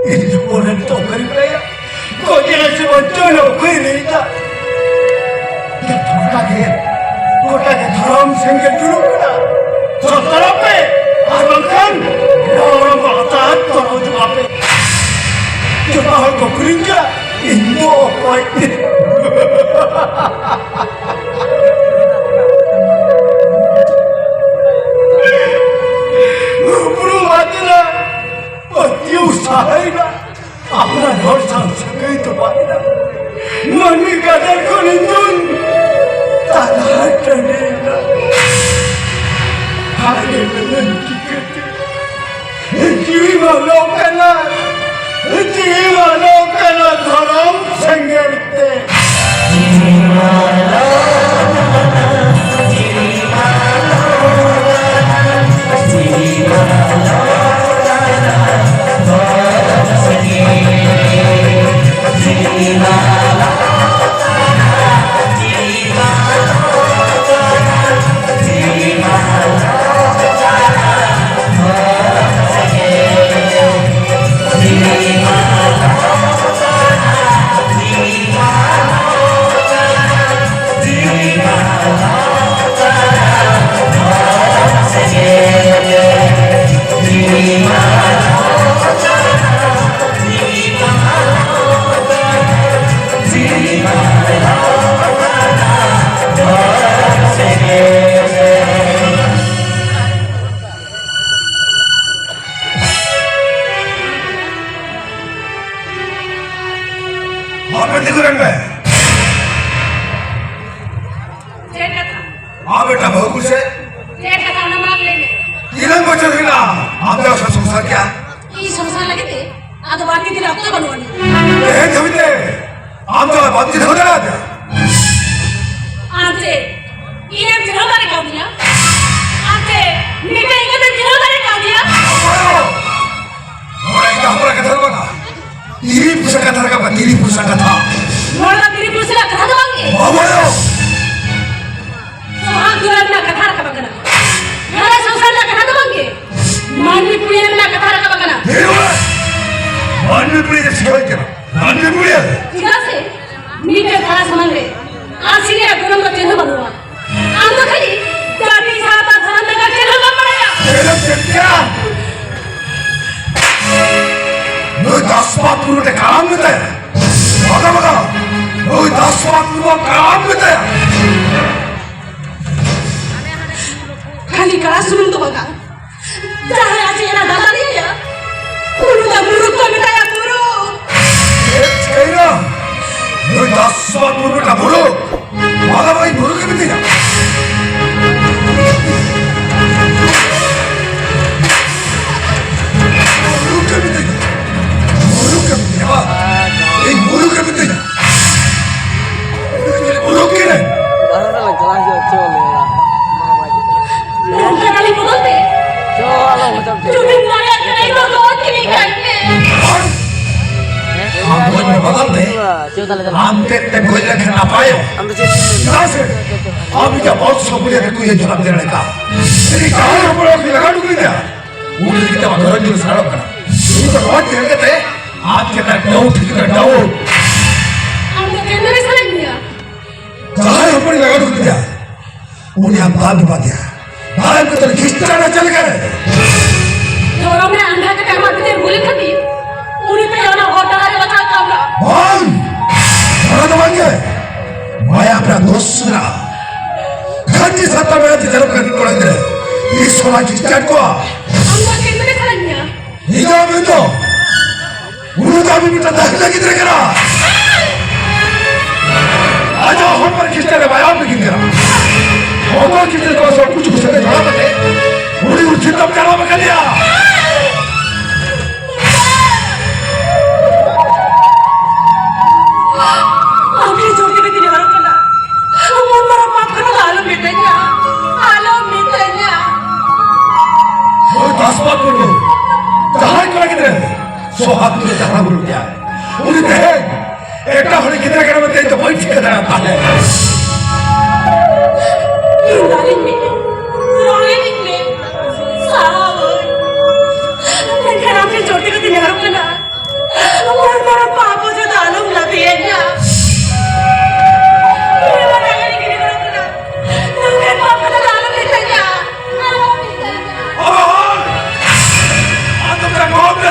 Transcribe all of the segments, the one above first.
일본은 또 그럴 거야. 거기에서 어쩌려고 그러니까 돌가게 사람 생겨주는구나. 저 사람 앞에 아방칸 여러 거다 떨어지고 앞에 저가 할거 그러니까 인도 없고 있대. 으브로 왔더라. 어디 우사이라 아무나 널상 생각도 말이다. 너는 가달 거는 눈 따라할 거니까 하늘은 기껏 뒤만 없거나 사람 생길 때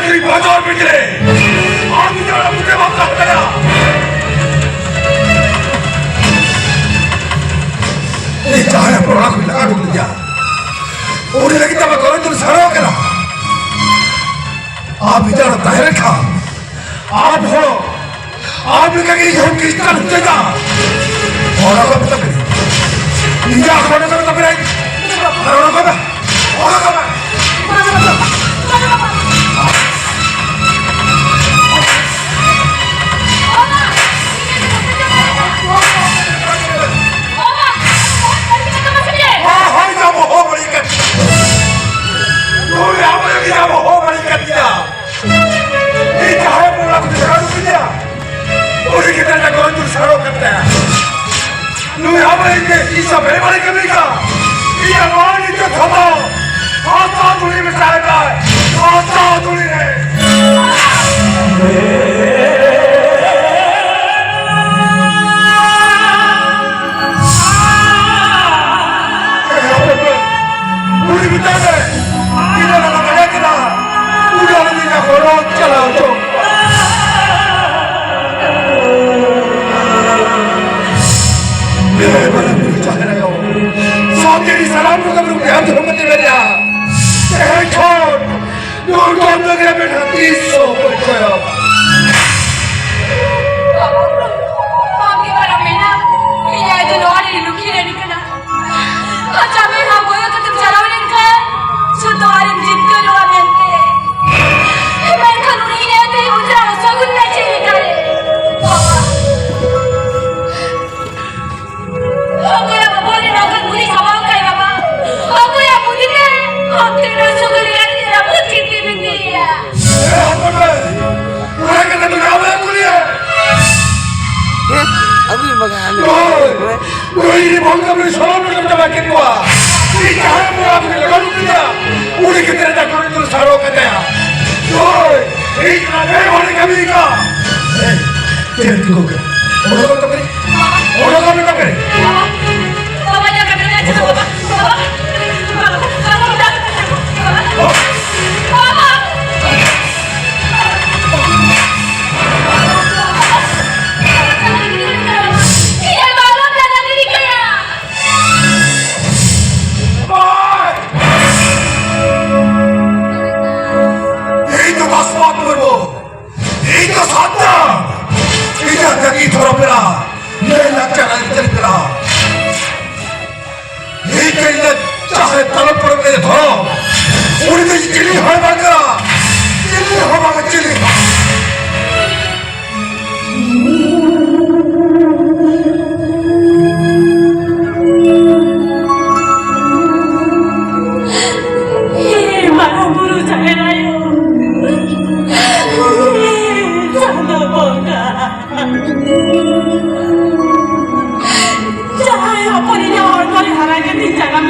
Dari bazaar निकले, आप इधर मुझे बात करते हैं। ये चाहे पुराना कोई लगा ढूंढ लिया, उन्हें लगी तब कौन तुम सड़ो करा, आप इधर ताहिर खा, आप हो, आप निकल गई हम किस तरह उठे जा, और आप अब तक नहीं, ये आखिर में तब नहीं, और आप अब, और आप अब Jangan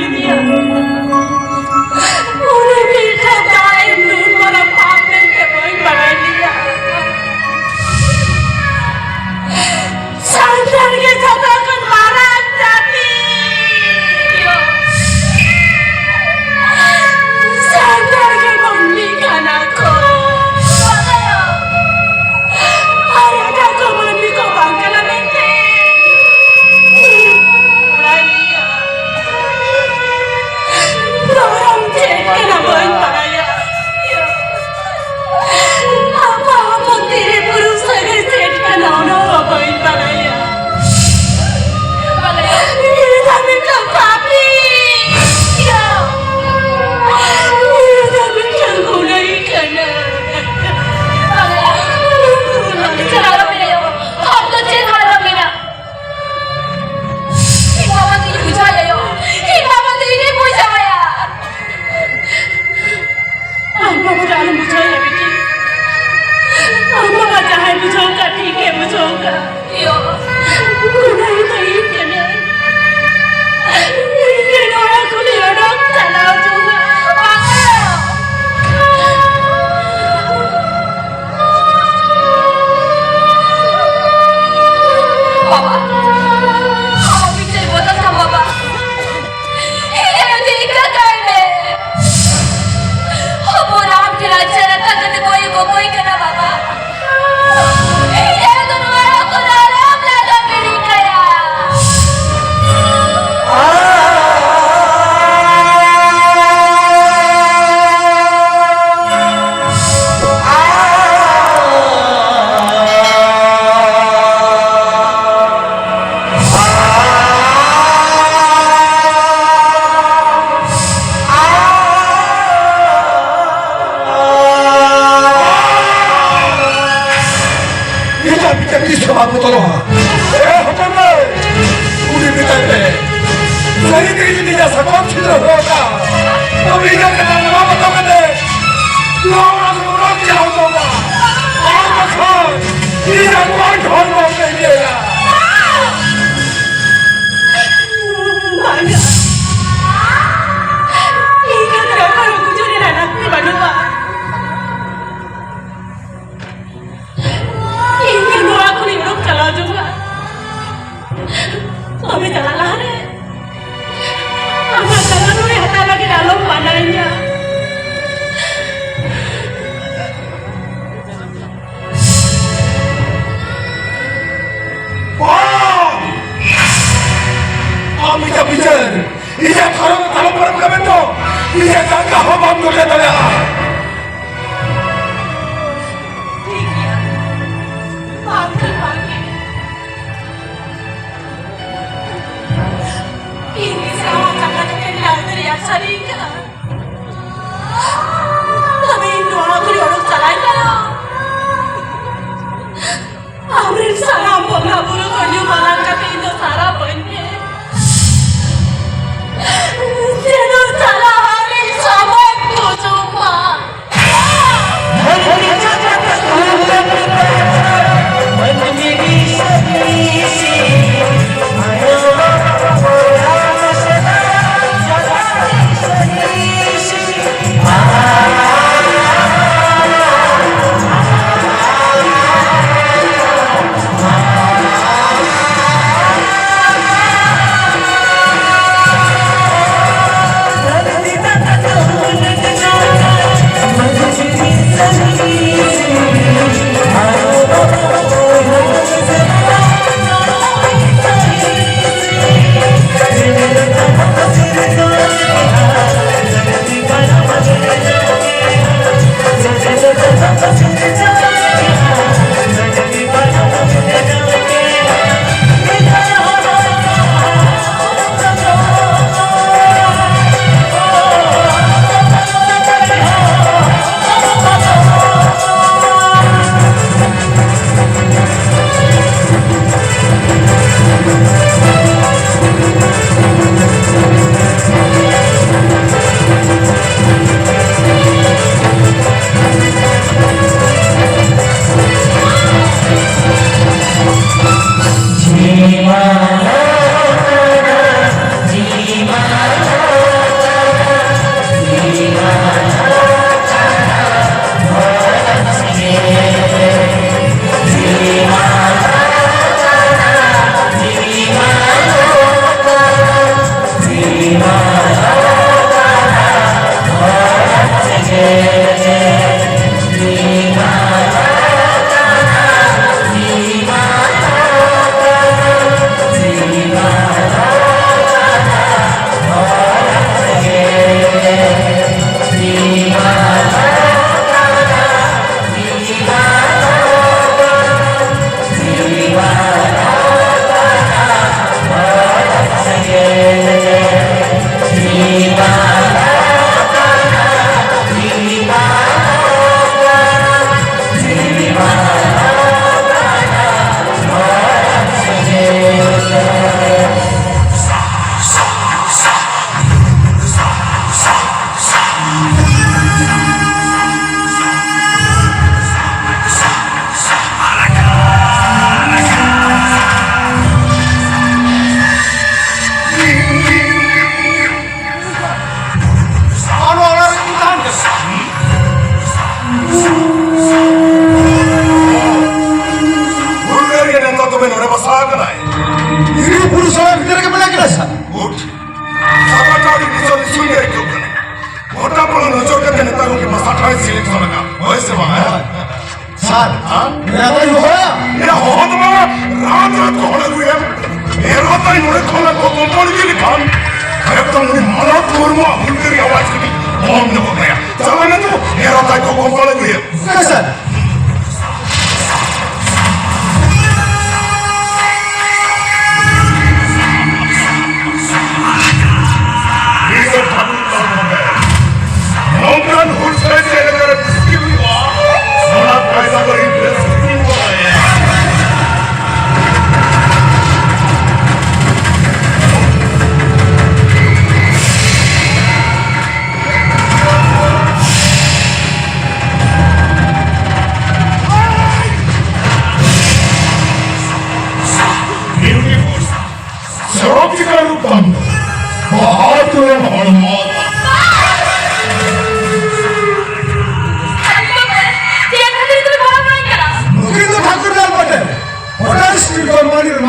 disebab tolong. Hukumnya, udah minta deh. Saya ini tidak sakit tidak berapa. Tapi dia kena apa tahu kan deh? Orang jauh tahu. Apa kan? Dia bukan orang dia. Bangga. Ini kenapa aku jadi anak Bandung? Ini gua aku nih belum jalan juga. Kami jalan lari. Apa jalan lu yang ada lagi dalam pandangannya? Kami tak bicara. Ia kalau perlu kami tu, ia tak kau mampu kata dia. Ini semua cakap cakap dari asal ini. Tapi itu aku diorang salah dia. Amrin salah bola bulu kau malah kata itu salah punya. Dia salah hari sama aku cuma.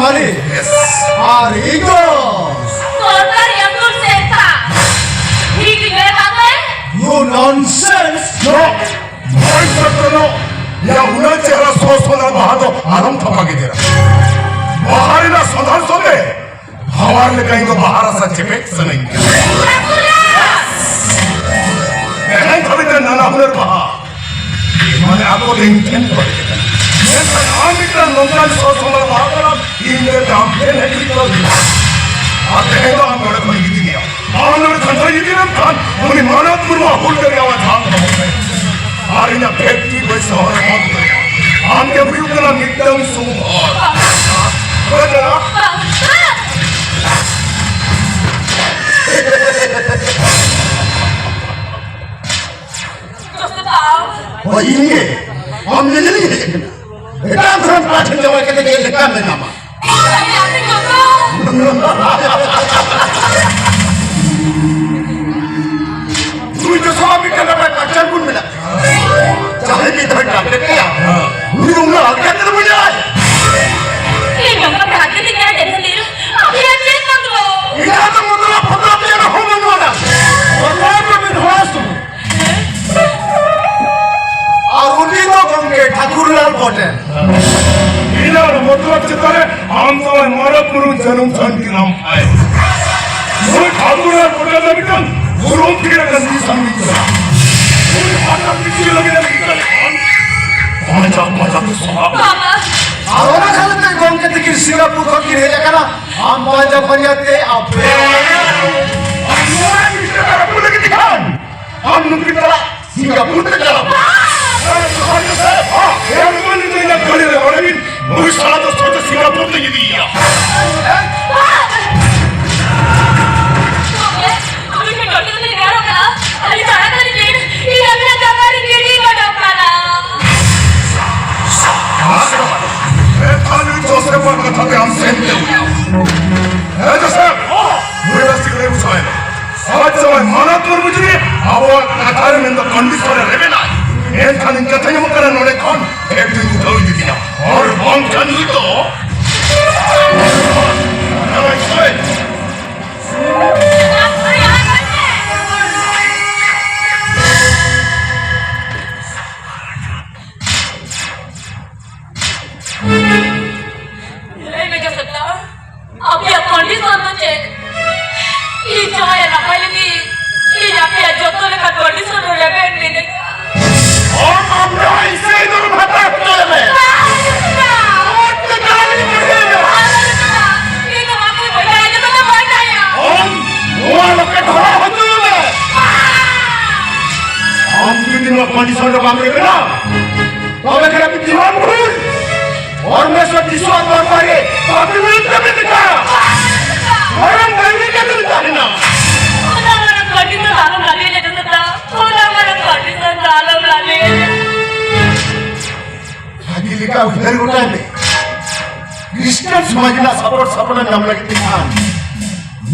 Mali. Arigos. Sorry, I'm not saying that. He can get away. You nonsense. 너! 뭘 썼더노? 야, 우나째라 소소나 마하도 아람탑하게 되라. 마하리나 소날 소네. 하와르가 이거 마하라사 제백서는 게. 내가 인터뷰때 나나 오늘 봐. 이만에 아고 댕텐 거리겠다. 내가 아미가 놈날 소소나 마하라 인내 담펜 해주거든. 아테가 안 노래 거리 이등이야. 아노래 간사 이기는 간 우리 만화 들어와 홀더리아와 장가 먹네. 아리냐 백기 벌써 허락하고 안개 부유거나 밑당 수고 그러잖아. Oh ini. Om ni ni. Kita orang pelajar jawab kita dia lekam nama. Tui tu sama kita dapat pacar pun mana? Jangan kita dapat kaya. Burung lah kita tu punya. Kita tu mula pernah punya orang mana? Orang kami horas tu. Aruni tu kami Thakurlal Hotel. 이날 모두가 짓다래 암사와 마라푸른 저놈 전기남 파이 뭘 가구나 보려다니까 무슨 피해가 이상이 있어 우리 바닥 미치려게 되면 이까지 반짝 쏘아 Orang kalau tu kau kita kiri Singapura kau kiri je kan? Ambil je penjati apa? 아무나 미치다가 보내게 되간 암놈 그따라 싱가포르 때잖아 대한민국에 있는 거리를 어려민 우리 사람도 솔직히 싱가포르 얘기야 배탈을 조셉과 같아도 안 센데 조셉 우리가 시그레 무사해 사자와 만화 떨어지니 아와 나타르면 더 건디서를 레베나 엔타는 같은 여먹가라 노래 건 백등구 더위들이냐 어를 멍찬 일도 나와 있어야 condition का काम करेगा ना तो हमें क्या दिमाग भूल और मैं सब दिशा तौर पर ये बाकी में कभी दिखा और हम गलती क्या करता है ना अगली का उधर उठा ले क्रिस्टियन समाजना सपोर्ट नाम लगे दिखान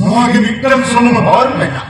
नौगे विक्रम सोनू में और में ना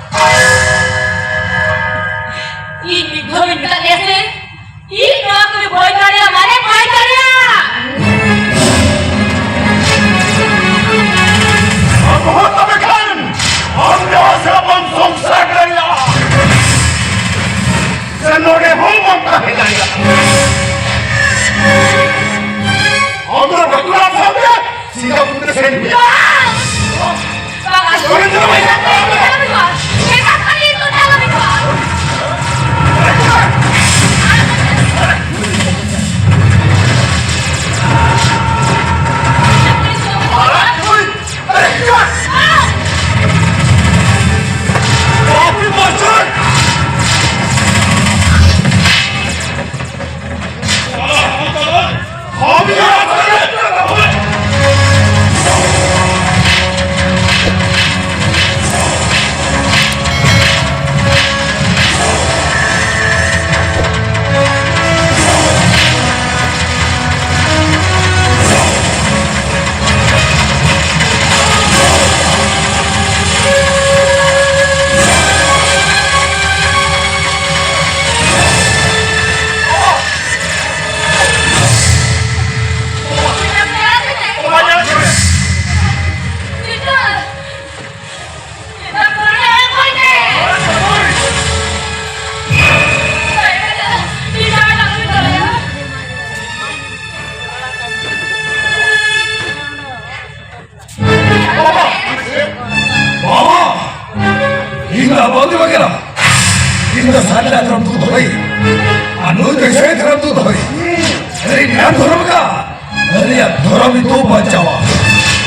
kami tuban Jawa.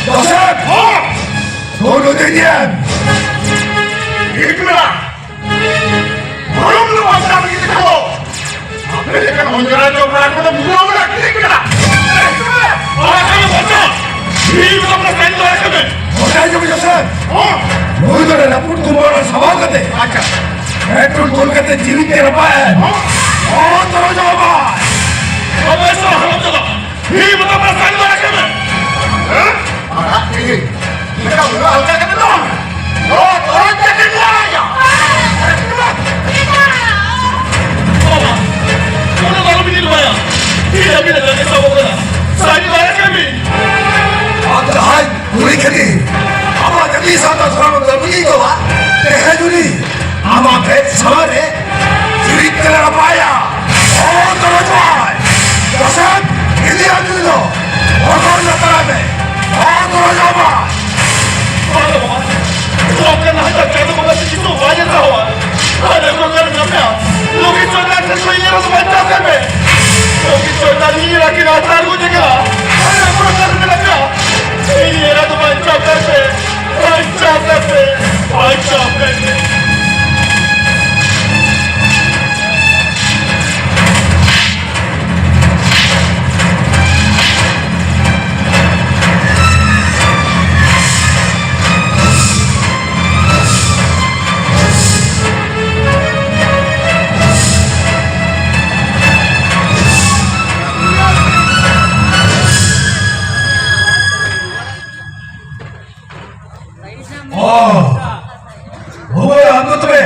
Joseph! Tolong dia. 이끌어라! 무릎으로 왔다 begitu kamu! mereka mengejar coba kamu mudah-mudah i끌어라! orang kamu bocor! ini bukan perasaan itu orang kamu! Orang yang Joseph. 너희들은 나쁜 돈벌을 사와거든. aja! petrol tol kate jirit terapa. 떨어져 봐. apa yang salah kamu coba? ini bukan perasaan itu orang kamu! ini kita udah alga kamu dong! orang jadi ya! Ano baru binili ba yan? Tidak binili sa mga na. Saan ba yan kami? Atahan, ulit ka din. Ama jadi satu orang berbunyi tu lah. Tehajuri, ama pet samare, jirit terapa ya. Terus jalan. Joseph, ini aja tu. Orang nak terame. Terus jalan. Ano ba? Huwag ka na hatag ka na mga sisito. Bayan sa hawa. Ano ko ka na kaya? Lugit sa natin sa iyo sa mga kami. Lugit sa natin yung kinatahan ko niya ka. Ano ko na nila ka? Hindi na ito manchap kami. Manchap kami. Manchap kami. 뭐야 안 것도 해.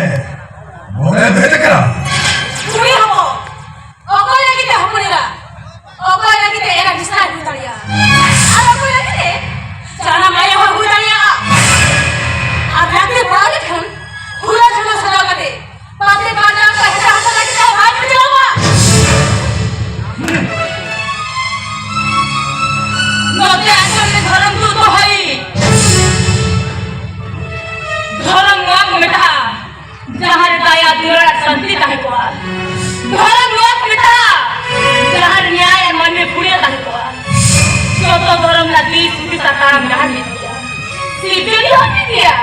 뭐래 배대가라. Curi hamo. Oko lagi teh hopunira. Oko lagi teh era bisa hutariya. Ada ko lagi teh. Jana maya hutariya. Ada ke balik kan. Hula jana sada kate. Pate pate ka heta hata lagi teh bhag jawa. Note asan में धर्म तू तो है धर्म वाक मिटा जहाँ दया दुलार शांति ताहे को धर्म वाक मिटा जहाँ न्याय मन में पुण्य ताहे को तो धर्म ना दी सुखी साकार में नहीं दिया सीधे नहीं होने दिया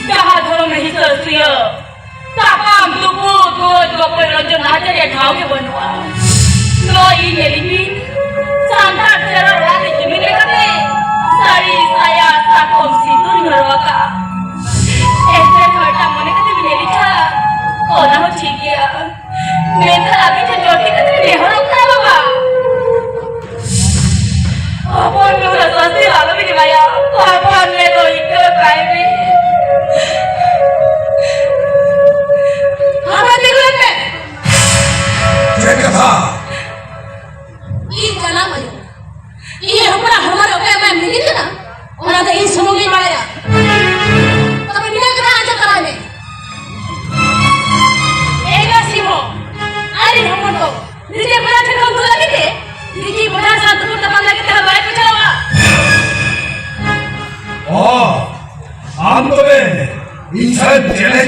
जहाँ धर्म नहीं सरसिय तापाम तुपु तो कोई रंजन नाचे या ठाव के बनवा लो ये लिखी सांता तेरा वाले जमीन करने सारी साया साकोम सिंदूर मरवाका ऐसे घटा मने कते भी नहीं लिखा ओ ना हो ठीक है मैं तो अभी से जोटी कते नहीं हो रखा बाबा अपन में उला स्वास्थ्य वाला भी दिवाया अपन में तो इक्के काय भी हाँ देखो ले 제가 다 이 जना मयो ये हमरा हमारे ओके मैं मिली थी ना और अब इन सुनोगी माया तब बिना करा आजा करा में एगा सिमो अरे हम तो निजे बड़ा थे हम लगे थे निजे बड़ा साथ तो तब लगे थे हमारे पे चलावा हम तो बे इंसान चले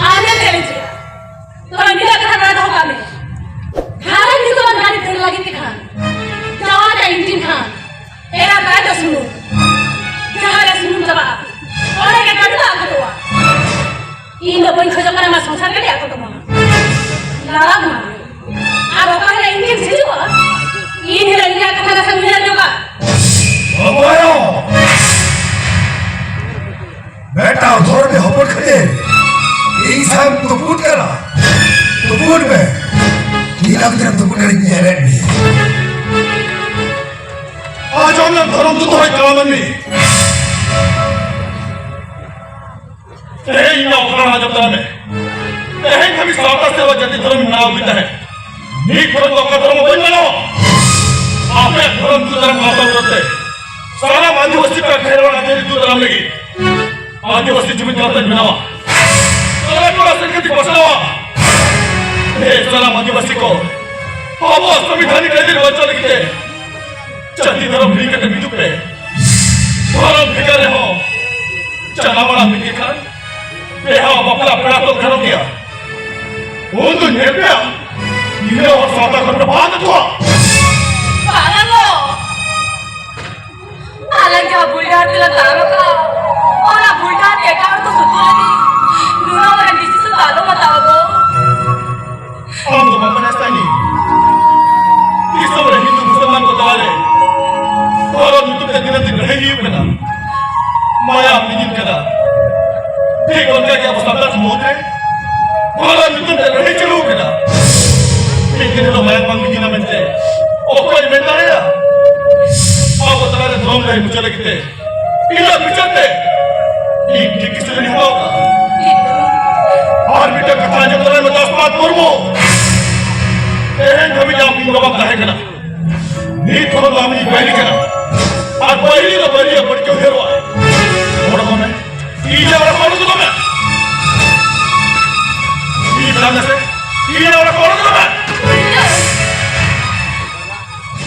आने तेरे से तो बिना करा बड़ा होगा में खाना भी तो गाड़ी तेल लगी थी खान जवान है इंजन खान एरा बैठ सुनो जहाँ सुनो जवा और एक कटवा कटवा इन लोगों को जब मैं संसार के लिए कटवा लाला मारे अब अपन है इंजन से जो इन लड़कियां का खाना सब मिला जोगा 뭐요? बेटा थोड़े में होपर खड़े इंसान तो पूट करा तो पूट में 이랑 그냥 또 그냥 얘네니 आज हमने धर्म तो है कामनी तेरे इन औखड़ा जब तक तेरे कभी साता सेवा जति धर्म ना होता है नीक धर्म का धर्म बन जाओ आपने धर्म तो धर्म आता होते सारा आदिवासी का खेलवाड़ा तेरी तो धर्म लगी आदिवासी जमीन का धर्म बनावा सारा पूरा संस्कृति बसावा सारा आदिवासी को अब संविधानिक कैदी बच्चा लिखते जाति धर्म नहीं करते बिजू पे धर्म भिखारे हो चनावड़ा मिट्टी खान बेहा बपला पेड़ा तो धर्म दिया वो तो नेपिया ये और साता करने बाद हुआ बुलढाण्याला तालुका मला बुलढाणा एकावर तो सुतुलगी नुनावर दिसत आलो मतावगो हम तो बापन ऐसा नहीं इस सब हिंदू मुसलमान को दवाले और यूट्यूब के दिन दिन रहे ही कना माया अपनी दिन कना ठीक उनका क्या मुसलमान मोद है और यूट्यूब के रहे चलो कना ठीक दिन तो माया पंग दिन में थे ओ कोई में ना है आप बता रहे धर्म रहे मुझे लगते इला बिचते ठीक किसी नहीं होगा और बेटा कथा जब तरह में 10 बात बोलूं कभी जाऊं कि बाबा कहे कना नीत खबर मामली पहली कना और पहली तो पहली पढ़ के हेरो आए बड़ा कौन है ये वाला कौन है तुम्हें ये बताने से ये वाला कौन है तुम्हें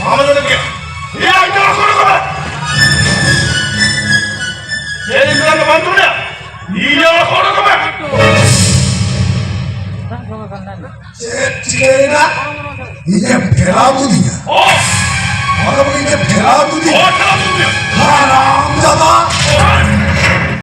हमें तो क्या ये वाला कौन है तुम्हें ये इंसान का बात तुमने ये वाला कौन है तुम्हें चिकेना 이제 배라무디야. 어! 바로 이제 배라무디. 어, 사람들이야. 하나